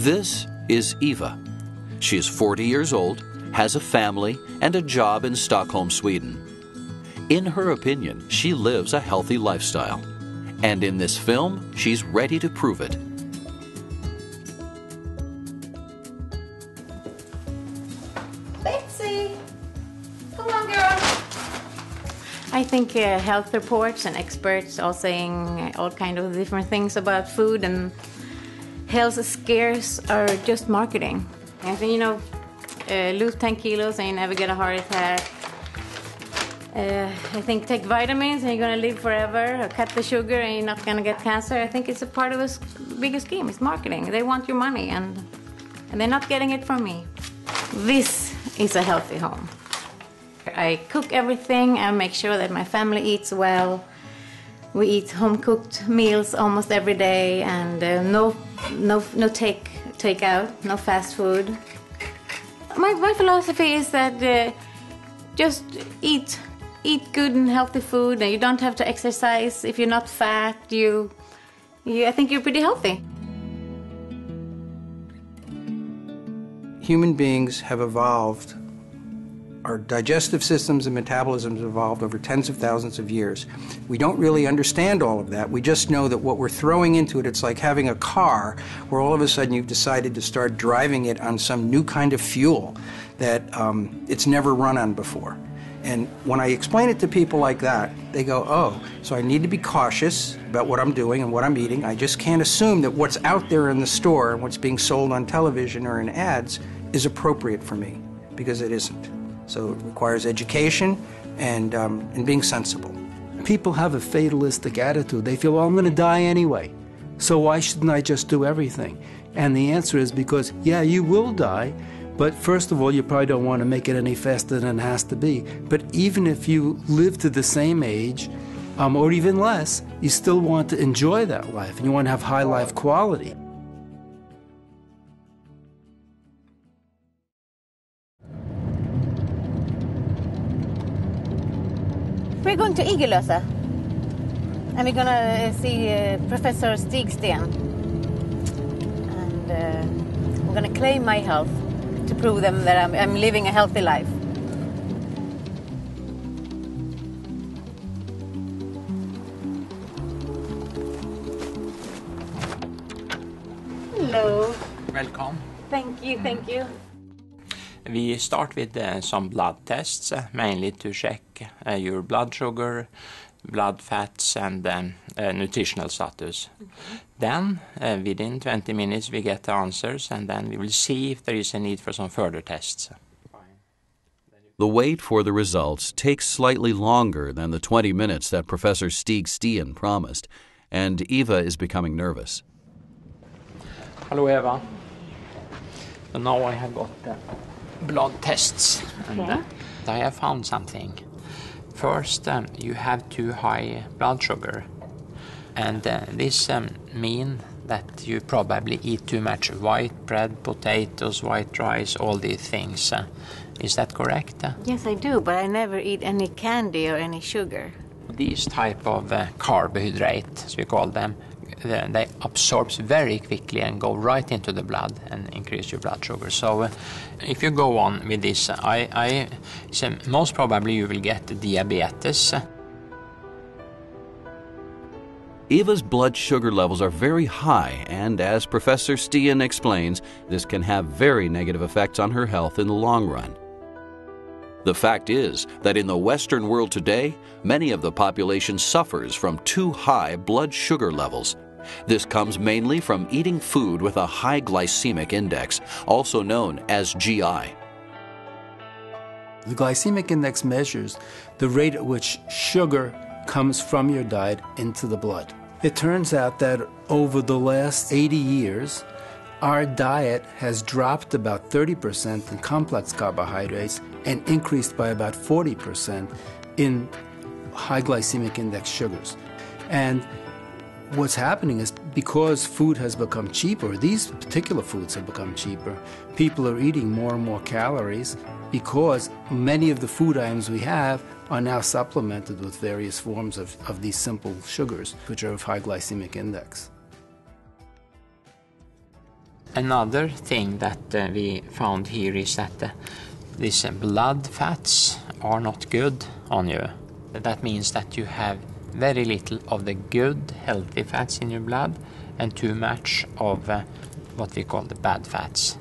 This is Eva. She is 40 years old, has a family, and a job in Stockholm, Sweden. In her opinion, she lives a healthy lifestyle. And in this film, she's ready to prove it. Betsy! Come on, girl! I think health reports and experts are saying all kinds of different things about food, and health scares are just marketing. I think, lose 10 kilos and you never get a heart attack. I think take vitamins and you're going to live forever, or cut the sugar and you're not going to get cancer. I think it's a part of a bigger scheme. It's marketing. They want your money, and they're not getting it from me. This is a healthy home. I cook everything and make sure that my family eats well. We eat home-cooked meals almost every day, and no takeout, no fast food. My philosophy is that just eat good and healthy food, and you don't have to exercise. If you're not fat, I think you're pretty healthy. Human beings have evolved. Our digestive systems and metabolisms have evolved over tens of thousands of years. We don't really understand all of that. We just know that what we're throwing into it, it's like having a car where all of a sudden you've decided to start driving it on some new kind of fuel that it's never run on before. And when I explain it to people like that, they go, oh, so I need to be cautious about what I'm doing and what I'm eating. I just can't assume that what's out there in the store and what's being sold on television or in ads is appropriate for me, because it isn't. So it requires education and being sensible. People have a fatalistic attitude. They feel, well, I'm going to die anyway, so why shouldn't I just do everything? And the answer is because, yeah, you will die, but first of all, you probably don't want to make it any faster than it has to be. But even if you live to the same age, or even less, you still want to enjoy that life, and you want to have high life quality. We're going to Igelösa, and we're going to see Professor Stigsten. And I'm going to claim my health to prove them that I'm living a healthy life. Hello. Welcome. Thank you. We start with some blood tests, mainly to check your blood sugar, blood fats, and nutritional status. Then, within 20 minutes, we get the answers, and then we will see if there is a need for some further tests. The wait for the results takes slightly longer than the 20 minutes that Professor Stigsten promised, and Eva is becoming nervous. Hello, Eva. So now I have got the blood tests, and I have found something. First, you have too high blood sugar, and this means that you probably eat too much white bread, potatoes, white rice, all these things. Is that correct? Yes, I do, but I never eat any candy or any sugar. These type of carbohydrates, as we call them, they absorb very quickly and go right into the blood and increase your blood sugar. So if you go on with this, I say most probably you will get diabetes. Eva's blood sugar levels are very high, and as Professor Stigsten explains, this can have very negative effects on her health in the long run. The fact is that in the Western world today, many of the population suffers from too high blood sugar levels. This comes mainly from eating food with a high glycemic index, also known as GI. The glycemic index measures the rate at which sugar comes from your diet into the blood. It turns out that over the last 80 years, our diet has dropped about 30% in complex carbohydrates and increased by about 40% in high glycemic index sugars. And what's happening is because food has become cheaper, these particular foods have become cheaper, people are eating more and more calories because many of the food items we have are now supplemented with various forms of these simple sugars, which are of high glycemic index. Another thing that we found here is that these blood fats are not good on you. That means that you have very little of the good, healthy fats in your blood and too much of what we call the bad fats.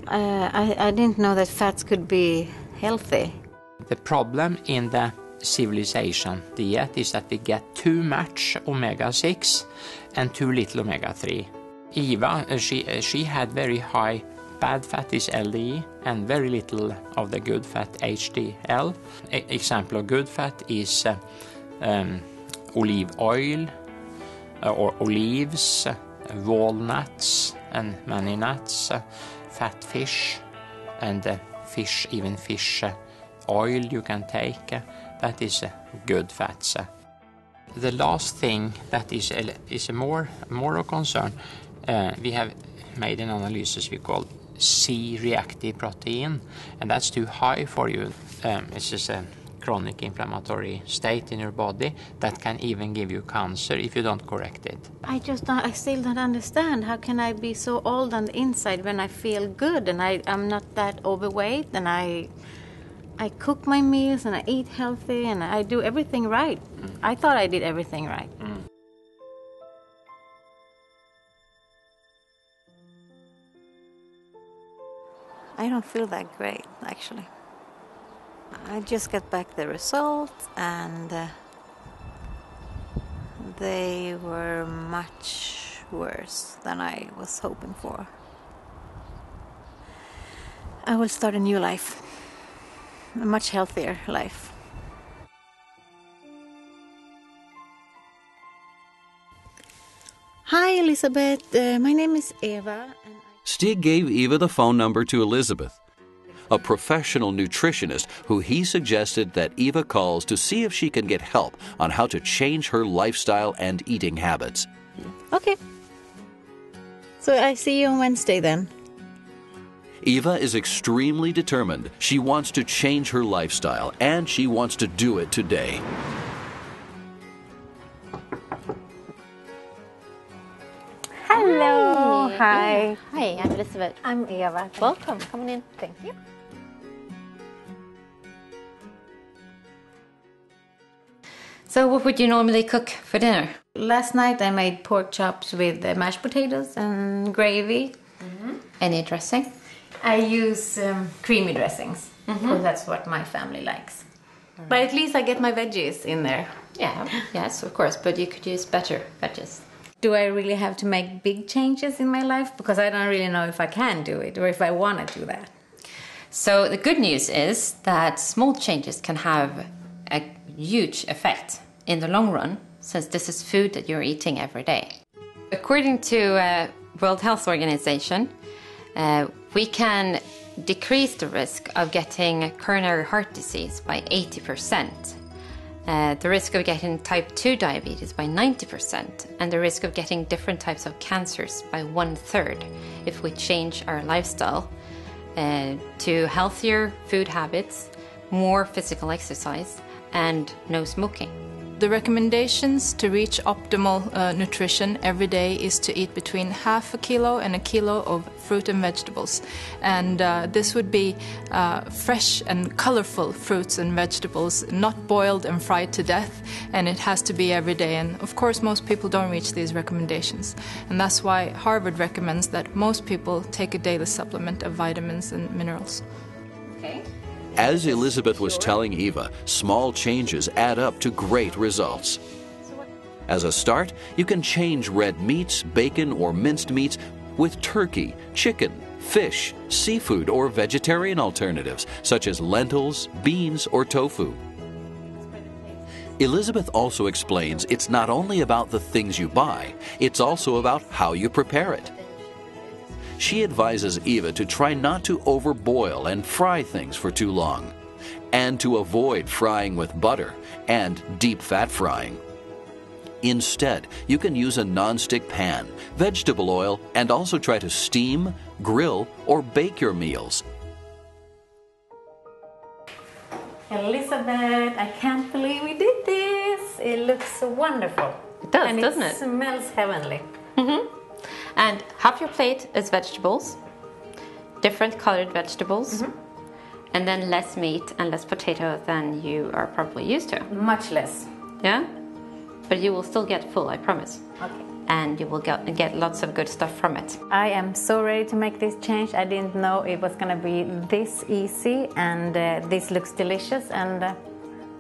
I didn't know that fats could be healthy. The problem in the civilization diet is that we get too much omega-6 and too little omega-3. Eva, she had very high bad fat is LDE and very little of the good fat HDL. Example of good fat is olive oil or olives, walnuts and many nuts, fat fish and fish, even fish oil you can take. That is good fats. The last thing that is a more of concern, we have made an analysis we call C-reactive protein, and that's too high for you. It's just a chronic inflammatory state in your body that can even give you cancer if you don't correct it. I still don't understand. How can I be so old on the inside when I feel good and I'm not that overweight and I cook my meals and I eat healthy and I do everything right. I thought I did everything right. I don't feel that great, actually. I just got back the results and they were much worse than I was hoping for. I will start a new life, a much healthier life. Hi, Elizabeth. My name is Eva. Stig gave Eva the phone number to Elizabeth, a professional nutritionist who he suggested that Eva calls to see if she can get help on how to change her lifestyle and eating habits. Okay. So I see you on Wednesday then. Eva is extremely determined. She wants to change her lifestyle, and she wants to do it today. Hello. Hi. Hi, I'm Elizabeth. I'm Eva. Welcome. Come on in. Thank you. So what would you normally cook for dinner? Last night I made pork chops with mashed potatoes and gravy. Any dressing? I use creamy dressings because that's what my family likes. But at least I get my veggies in there. Yeah, yes, of course, but you could use better veggies. Do I really have to make big changes in my life? Because I don't really know if I can do it or if I want to do that. So the good news is that small changes can have a huge effect in the long run, since this is food that you're eating every day. According to World Health Organization, we can decrease the risk of getting coronary heart disease by 80%. The risk of getting type 2 diabetes by 90%, and the risk of getting different types of cancers by 1/3 if we change our lifestyle to healthier food habits, more physical exercise, and no smoking. The recommendations to reach optimal nutrition every day is to eat between 1/2 kilo and 1 kilo of fruit and vegetables. And this would be fresh and colorful fruits and vegetables, not boiled and fried to death. And it has to be every day. And of course, most people don't reach these recommendations. And that's why Harvard recommends that most people take a daily supplement of vitamins and minerals. Okay. As Elizabeth was telling Eva, small changes add up to great results. As a start, you can change red meats, bacon, or minced meats with turkey, chicken, fish, seafood, or vegetarian alternatives such as lentils, beans, or tofu. Elizabeth also explains it's not only about the things you buy, it's also about how you prepare it. She advises Eva to try not to overboil and fry things for too long, and to avoid frying with butter and deep fat frying. Instead, you can use a non-stick pan, vegetable oil, and also try to steam, grill, or bake your meals. Elizabeth, I can't believe we did this. It looks so wonderful. It does, and doesn't it? It smells heavenly. And half your plate is vegetables, different colored vegetables, and then less meat and less potato than you are probably used to. Much less. Yeah? But you will still get full, I promise. Okay. And you will get lots of good stuff from it. I am so ready to make this change. I didn't know it was going to be this easy, and this looks delicious, and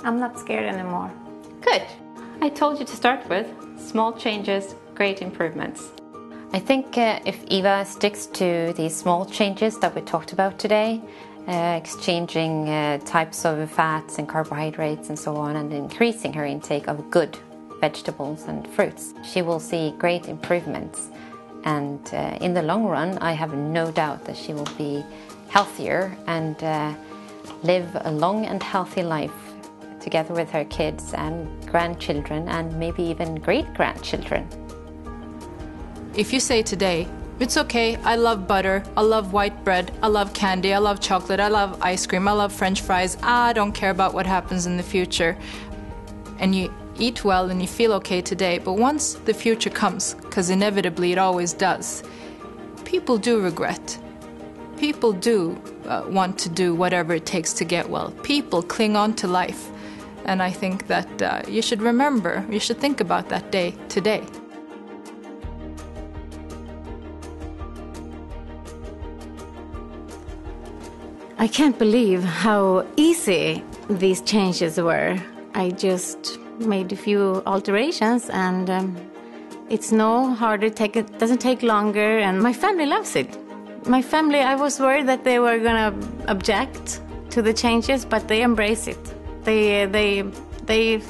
I'm not scared anymore. Good. I told you to start with small changes, great improvements. I think if Eva sticks to these small changes that we talked about today, exchanging types of fats and carbohydrates and so on, and increasing her intake of good vegetables and fruits, she will see great improvements. And in the long run, I have no doubt that she will be healthier and live a long and healthy life together with her kids and grandchildren and maybe even great-grandchildren. If you say today, it's okay, I love butter, I love white bread, I love candy, I love chocolate, I love ice cream, I love French fries, I don't care about what happens in the future, and you eat well and you feel okay today, but once the future comes, because inevitably it always does, people do regret. People do want to do whatever it takes to get well. People cling on to life. And I think that you should remember, you should think about that day today. I can't believe how easy these changes were. I just made a few alterations, and it's no harder, it doesn't take longer, and my family loves it. My family, I was worried that they were going to object to the changes, but they embrace it. They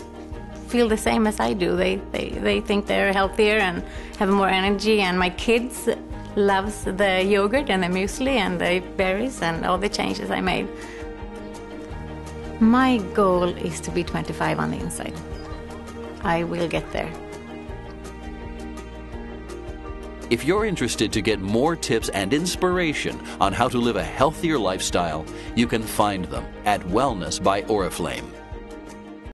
feel the same as I do. They think they're healthier and have more energy, and my kids loves the yogurt and the muesli and the berries and all the changes I made. My goal is to be 25 on the inside. I will get there. If you're interested to get more tips and inspiration on how to live a healthier lifestyle, you can find them at Wellness by Oriflame.